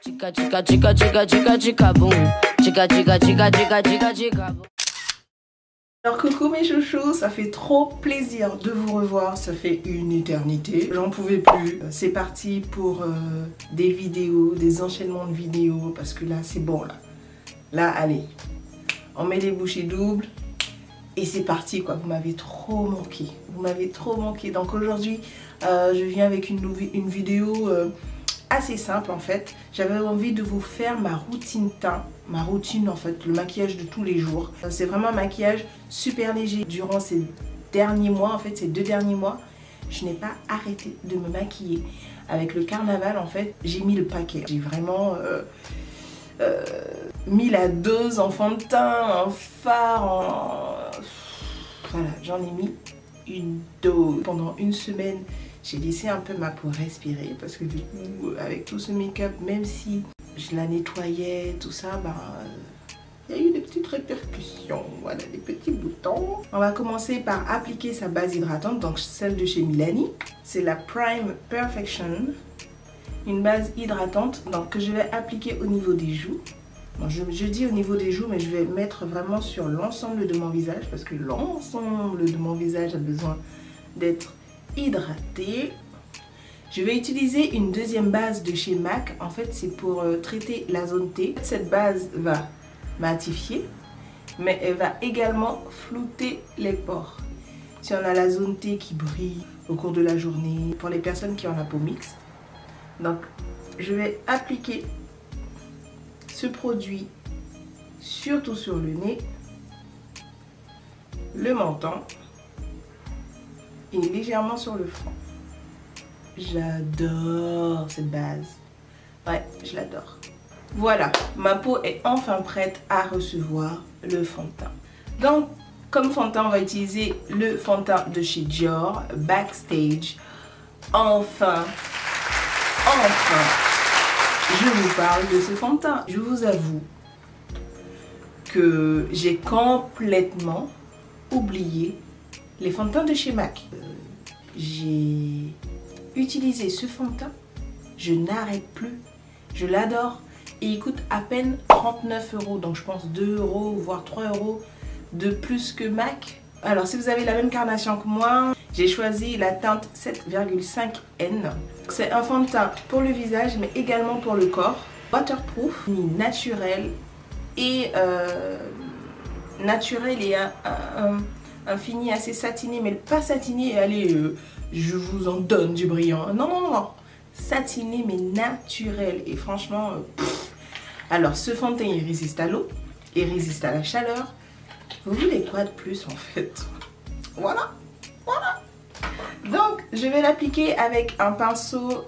Chica chica chica chica chica chica boom. Chica chica chica chica chica chica boom. Alors coucou mes chouchous, ça fait trop plaisir de vous revoir, ça fait une éternité, j'en pouvais plus. C'est parti pour des vidéos, des enchaînements de vidéos, parce que là c'est bon là. Là allez, on met les bouchées doubles et c'est parti quoi, vous m'avez trop manqué. Vous m'avez trop manqué, donc aujourd'hui je viens avec une vidéo assez simple en fait. J'avais envie de vous faire ma routine teint, ma routine en fait, le maquillage de tous les jours. C'est vraiment un maquillage super léger. Durant ces derniers mois, en fait ces 2 derniers mois, je n'ai pas arrêté de me maquiller. Avec le carnaval en fait, j'ai mis le paquet. J'ai vraiment mis la dose en fond de teint, en fard, voilà, j'en ai mis une dose. Pendant une semaine, j'ai laissé un peu ma peau respirer parce que du coup, avec tout ce make-up, même si je la nettoyais, tout ça, il y a eu des petites répercussions, voilà, des petits boutons. On va commencer par appliquer sa base hydratante, donc celle de chez Milani. C'est la Prime Perfection, une base hydratante donc, que je vais appliquer au niveau des joues. Bon, je dis au niveau des joues, mais je vais mettre vraiment sur l'ensemble de mon visage parce que l'ensemble de mon visage a besoin d'être hydraté. Je vais utiliser une deuxième base de chez MAC. En fait, c'est pour traiter la zone T. Cette base va matifier, mais elle va également flouter les pores. Si on a la zone T qui brille au cours de la journée, pour les personnes qui ont la peau mixte. Donc, je vais appliquer ce produit surtout sur le nez, le menton et légèrement sur le front. J'adore cette base. Ouais, je l'adore. Voilà, ma peau est enfin prête à recevoir le fond de teint. Donc, comme fond de teint, on va utiliser le fond de teint de chez Dior, Backstage. Enfin, je vous parle de ce fond de teint. Je vous avoue que j'ai complètement oublié les fonds de teint de chez MAC. J'ai utilisé ce fond de teint, je n'arrête plus, je l'adore et il coûte à peine 39 €, donc je pense 2 € voire 3 € de plus que MAC. Alors si vous avez la même carnation que moi, j'ai choisi la teinte 7,5 N. C'est un fond de teint pour le visage mais également pour le corps, waterproof, naturel et un fini assez satiné, mais pas satiné, allez, je vous en donne du brillant. Non, non, non, satiné mais naturel. Et franchement, alors ce fond de teint, il résiste à l'eau, il résiste à la chaleur. Vous voulez quoi de plus en fait? Voilà, voilà. Donc, je vais l'appliquer avec un pinceau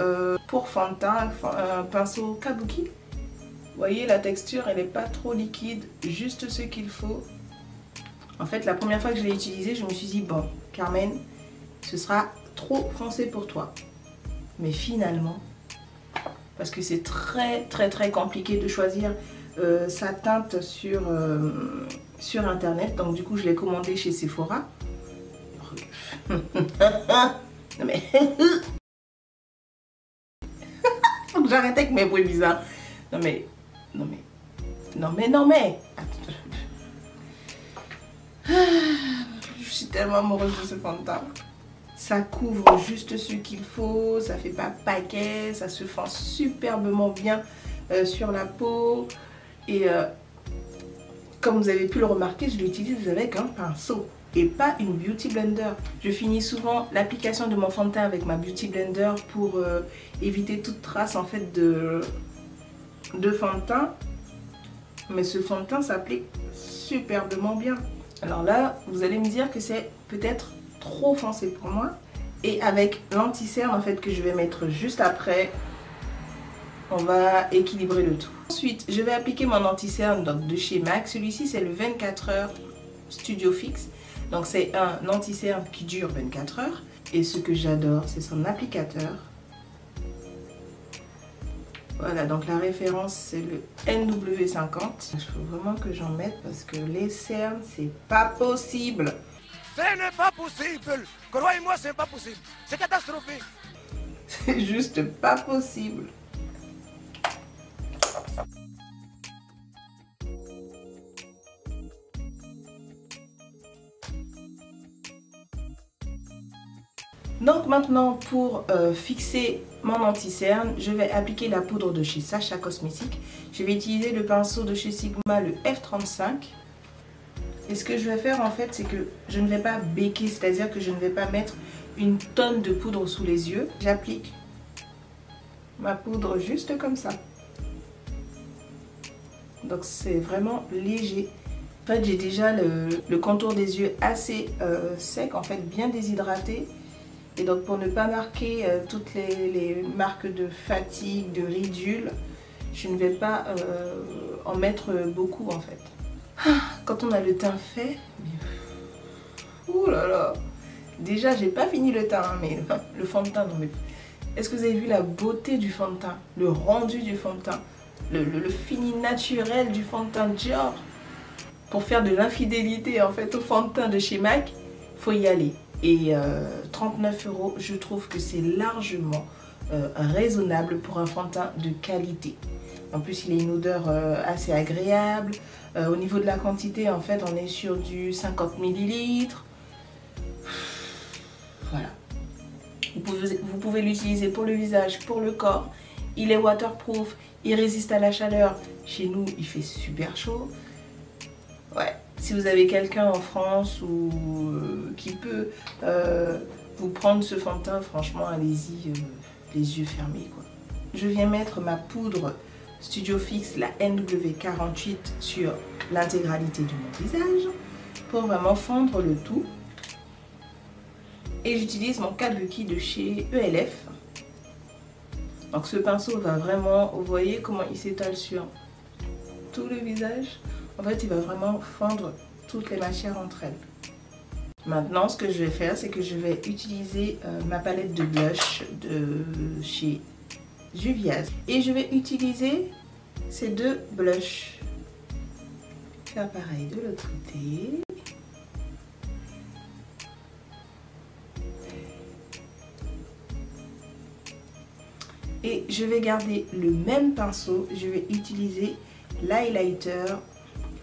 pour fond de teint, un pinceau kabuki. Vous voyez, la texture, elle n'est pas trop liquide, juste ce qu'il faut. En fait, la première fois que je l'ai utilisé, je me suis dit, bon, Carmen, ce sera trop foncé pour toi. Mais finalement, parce que c'est très compliqué de choisir sa teinte sur internet. Donc du coup, je l'ai commandé chez Sephora. Non mais... Faut que j'arrête avec mes bruits bizarres. Non mais... Je suis tellement amoureuse de ce fond de teint. Ça couvre juste ce qu'il faut, ça fait pas paquet, ça se fond superbement bien sur la peau. Et comme vous avez pu le remarquer, je l'utilise avec un pinceau et pas une beauty blender. Je finis souvent l'application de mon fond de teint avec ma beauty blender pour éviter toute trace en fait de fond de teint. Mais ce fond de teint s'applique superbement bien. Alors là, vous allez me dire que c'est peut-être trop foncé pour moi. Et avec l'anti-cerne en fait que je vais mettre juste après, on va équilibrer le tout. Ensuite, je vais appliquer mon anti-cerne de chez MAC. Celui-ci, c'est le 24 heures Studio Fix. Donc c'est un anti-cerne qui dure 24 heures. Et ce que j'adore, c'est son applicateur. Voilà, donc la référence c'est le NW50. Il faut vraiment que j'en mette parce que les cernes, c'est pas possible. Ce n'est pas possible. Croyez-moi, c'est pas possible. C'est catastrophique. C'est juste pas possible. Donc maintenant pour fixer mon anti-cerne, je vais appliquer la poudre de chez Sacha Cosmétique. Je vais utiliser le pinceau de chez Sigma, le F35. Et ce que je vais faire en fait, c'est que je ne vais pas béquer, c'est-à-dire que je ne vais pas mettre une tonne de poudre sous les yeux. J'applique ma poudre juste comme ça. Donc c'est vraiment léger. En fait, j'ai déjà le contour des yeux assez sec, en fait bien déshydraté. Et donc pour ne pas marquer toutes les marques de fatigue, de ridule, je ne vais pas en mettre beaucoup en fait. Quand on a le teint fait, ouh là là, déjà j'ai pas fini le teint, mais le fond de teint, non mais est-ce que vous avez vu la beauté du fond de teint, le rendu du fond de teint, le fini naturel du fond de teint Dior? Pour faire de l'infidélité en fait au fond de teint de chez MAC, faut y aller. Et 39 €, je trouve que c'est largement raisonnable pour un fond de teint de qualité. En plus, il a une odeur assez agréable. Au niveau de la quantité, en fait, on est sur du 50 ml. Voilà. Vous pouvez l'utiliser pour le visage, pour le corps. Il est waterproof, il résiste à la chaleur. Chez nous, il fait super chaud. Ouais. Si vous avez quelqu'un en France ou qui peut vous prendre ce fond de teint, franchement, allez-y, les yeux fermés, quoi. Je viens mettre ma poudre Studio Fix, la NW48, sur l'intégralité de mon visage pour vraiment fondre le tout. Et j'utilise mon kabuki de chez ELF. Donc ce pinceau va vraiment, vous voyez comment il s'étale sur tout le visage. En fait, il va vraiment fondre toutes les matières entre elles. Maintenant, ce que je vais faire, c'est que je vais utiliser ma palette de blush de chez Juvia's. Et je vais utiliser ces deux blushs. Faire pareil de l'autre côté. Et je vais garder le même pinceau. Je vais utiliser l'highlighter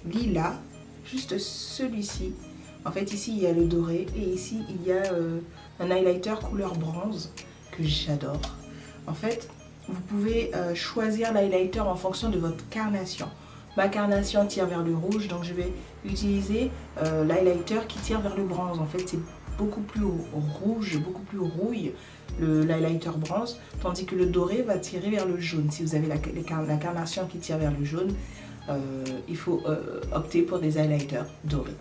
Lila, juste celui-ci. En fait, ici il y a le doré et ici il y a un highlighter couleur bronze que j'adore. En fait, vous pouvez choisir l'highlighter en fonction de votre carnation. Ma carnation tire vers le rouge, donc je vais utiliser l'highlighter qui tire vers le bronze. En fait, c'est beaucoup plus rouge, beaucoup plus rouille l'highlighter bronze, tandis que le doré va tirer vers le jaune. Si vous avez la carnation qui tire vers le jaune, il faut opter pour des highlighters dorés.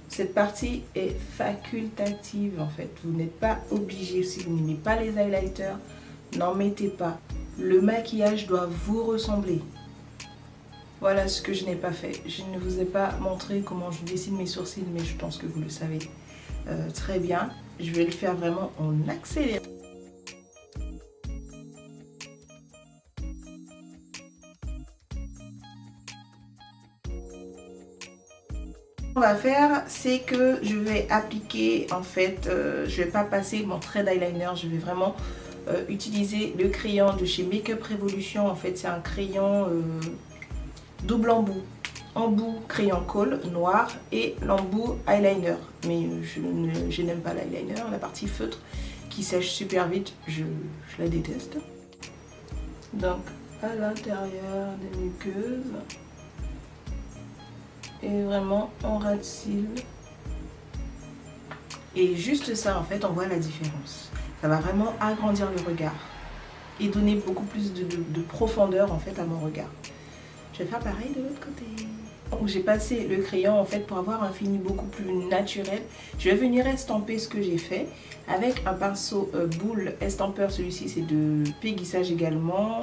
Cette partie est facultative en fait. Vous n'êtes pas obligé. Si vous n'aimez pas les highlighters, n'en mettez pas. Le maquillage doit vous ressembler. Voilà ce que je n'ai pas fait. Je ne vous ai pas montré comment je dessine mes sourcils, mais je pense que vous le savez très bien. Je vais le faire vraiment en accéléré. Ce qu'on va faire, c'est que je vais appliquer, en fait, je vais pas passer mon trait d'eyeliner, je vais vraiment utiliser le crayon de chez Makeup Revolution. En fait, c'est un crayon double embout crayon colle noir et l'embout eyeliner. Mais je n'aime pas l'eyeliner, la partie feutre qui sèche super vite, je la déteste. Donc à l'intérieur des muqueuses. Et vraiment on rate cils. Et juste ça, en fait, on voit la différence. Ça va vraiment agrandir le regard et donner beaucoup plus de profondeur en fait à mon regard. Je vais faire pareil de l'autre côté. J'ai passé le crayon en fait pour avoir un fini beaucoup plus naturel. Je vais venir estamper ce que j'ai fait avec un pinceau boule estampeur. Celui-ci c'est de Peggy Sage également.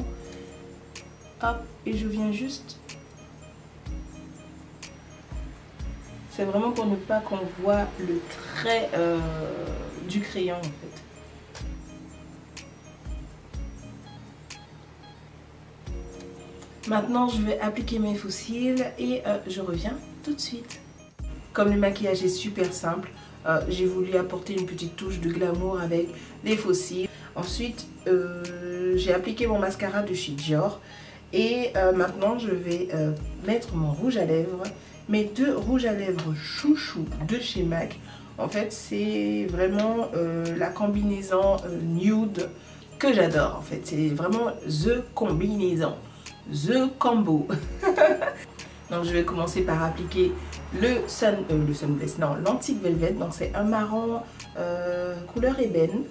Hop, et je viens juste. C'est vraiment pour ne pas qu'on voit le trait du crayon en fait. Maintenant, je vais appliquer mes faux cils et je reviens tout de suite. Comme le maquillage est super simple, j'ai voulu apporter une petite touche de glamour avec les faux cils. Ensuite, j'ai appliqué mon mascara de chez Dior. Et maintenant, je vais mettre mon rouge à lèvres. Mes deux rouges à lèvres chouchou de chez MAC En fait, c'est vraiment la combinaison nude que j'adore. En fait, c'est vraiment the combinaison, the combo. Donc, je vais commencer par appliquer le Sunblest, non, l'Antique Velvet. Donc, c'est un marron couleur ébène.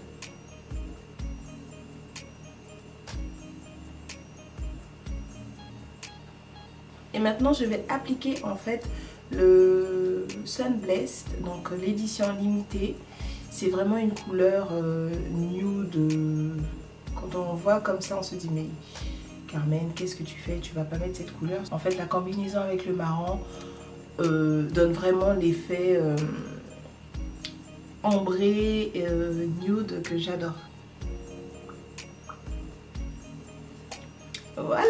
Et maintenant, je vais appliquer en fait le Sunblest, donc l'édition limitée. C'est vraiment une couleur nude. Quand on voit comme ça, on se dit mais Carmen, qu'est-ce que tu fais? Tu vas pas mettre cette couleur? En fait, la combinaison avec le marron donne vraiment l'effet ambré, nude que j'adore. Voilà.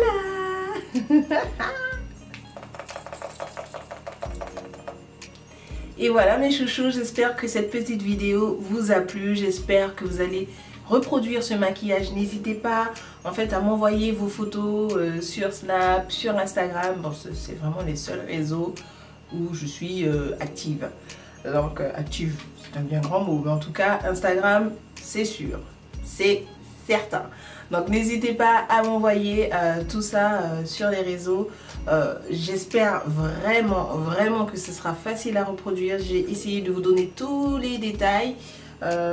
Et voilà mes chouchous, j'espère que cette petite vidéo vous a plu, j'espère que vous allez reproduire ce maquillage. N'hésitez pas en fait à m'envoyer vos photos sur Snap, sur Instagram. Bon, c'est vraiment les seuls réseaux où je suis active. Donc active, c'est un bien grand mot, mais en tout cas Instagram, c'est sûr, c'est certain. Donc n'hésitez pas à m'envoyer tout ça sur les réseaux. J'espère vraiment que ce sera facile à reproduire. J'ai essayé de vous donner tous les détails.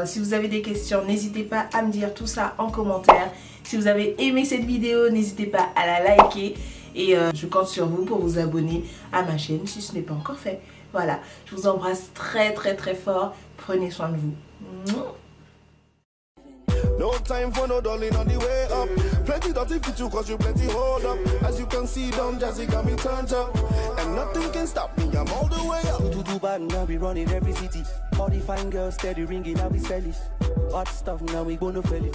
Si vous avez des questions, n'hésitez pas à me dire tout ça en commentaire. Si vous avez aimé cette vidéo, n'hésitez pas à la liker. Et je compte sur vous pour vous abonner à ma chaîne si ce n'est pas encore fait. Voilà, je vous embrasse très fort. Prenez soin de vous. No time for no darling on the way up. Plenty dirty fit you cause you plenty hold up. As you can see, Don Jazzy got me turned up. And nothing can stop me, I'm all the way up. Too bad, now we running every city. All the fine girls steady ringing, now we sell it. Hot stuff, now we gonna felly.